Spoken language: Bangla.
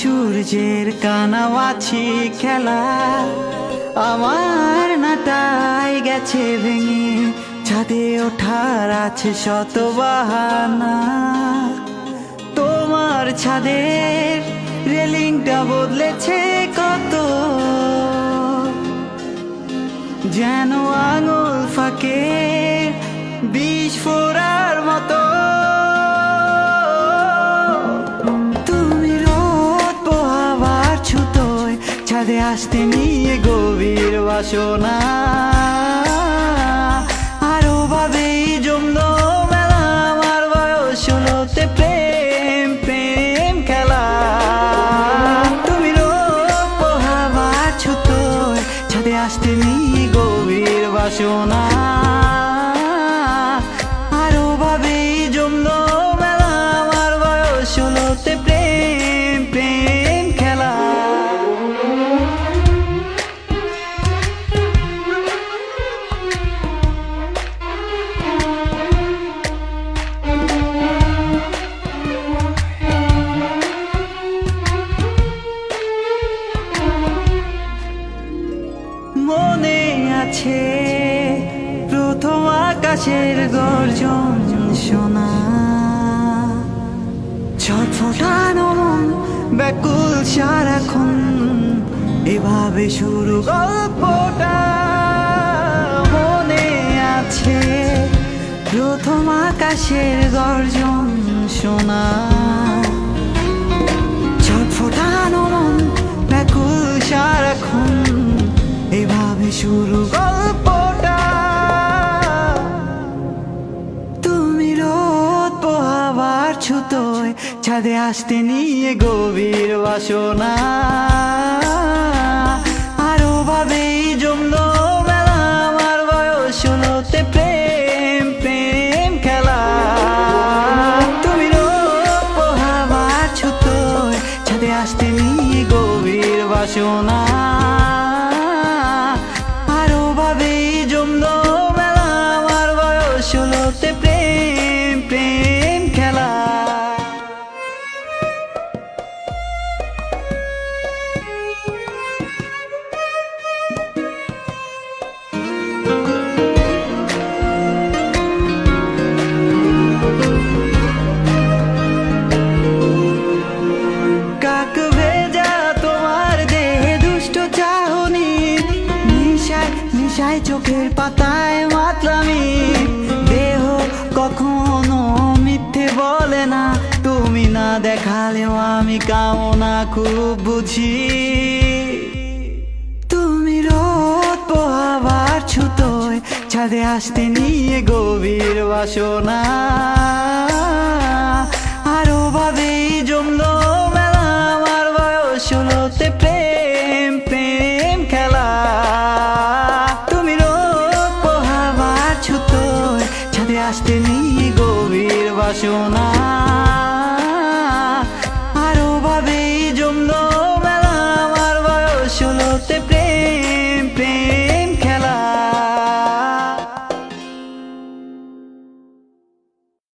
সূর্যের কানাওয়াছি খেলা আমার নাটাই গেছে ভেঙে, ছাদে ওঠার আছে শত বাহানা। তোমার ছাদের রেলিংটা বদলেছে কত, যেন আঙুল ফাঁকে বিষ ফোড়ার মতো। তুমি রোদ পোহাবার ছুতোয় ছাদে আসতে নিয়ে গভীর বাসনা, আরো ভাবেই জমলো মেলা আমার বয়স হলোতে প্রেম প্রেম খেলা। তুমি রোদ পোহাবার ছুতোয় ছাদে আসতে নিয়ে গভীর বাসনা, আরো ভাবেই জমলো মেলা আমার বয়স হলোতে প্রেম প্রেম খেলা। মনে আছে প্রথম আকাশের গর্জন শোনা, ছটফটানো মন ব্যাকুল সারাক্ষণ, এভাবে শুরু গল্পটা। মনে আছে প্রথম আকাশের গর্জন শোনা, ছটফটানো মন ব্যাকুল সারাক্ষণ, এভাবে শুরু গল্পটা। তুমি রোদ পোহাবার ছুতোয় ছাদে আসতে নিয়ে গভীর বাসনা, আরো ভাবেই জমলো মেলা আমার বয়স হলোতে প্রেম প্রেম খেলা। তুমি রোদ পোহাবার ছুতোয় ছাদে আসতে নিয়ে গভীর বাসনা, আরো ভাবেই জমলো মেলা আমার বয়স হলোতে প্রেম প্রেম খেলা। কাক ভেজা তোমার দেহে দুষ্ট চাহনি, নিশায় নিশায় চোখের পাতায় মাতলামি, দেহ কখনো মিথ্যে বলে না, তুমি না দেখালেও আমি কামনা খুব বুঝি। তুমি রোদ পোহাবার ছুতোয় ছাদে আসতে নিয়ে গভীর বাসনা, আরো ভাবেই জমলো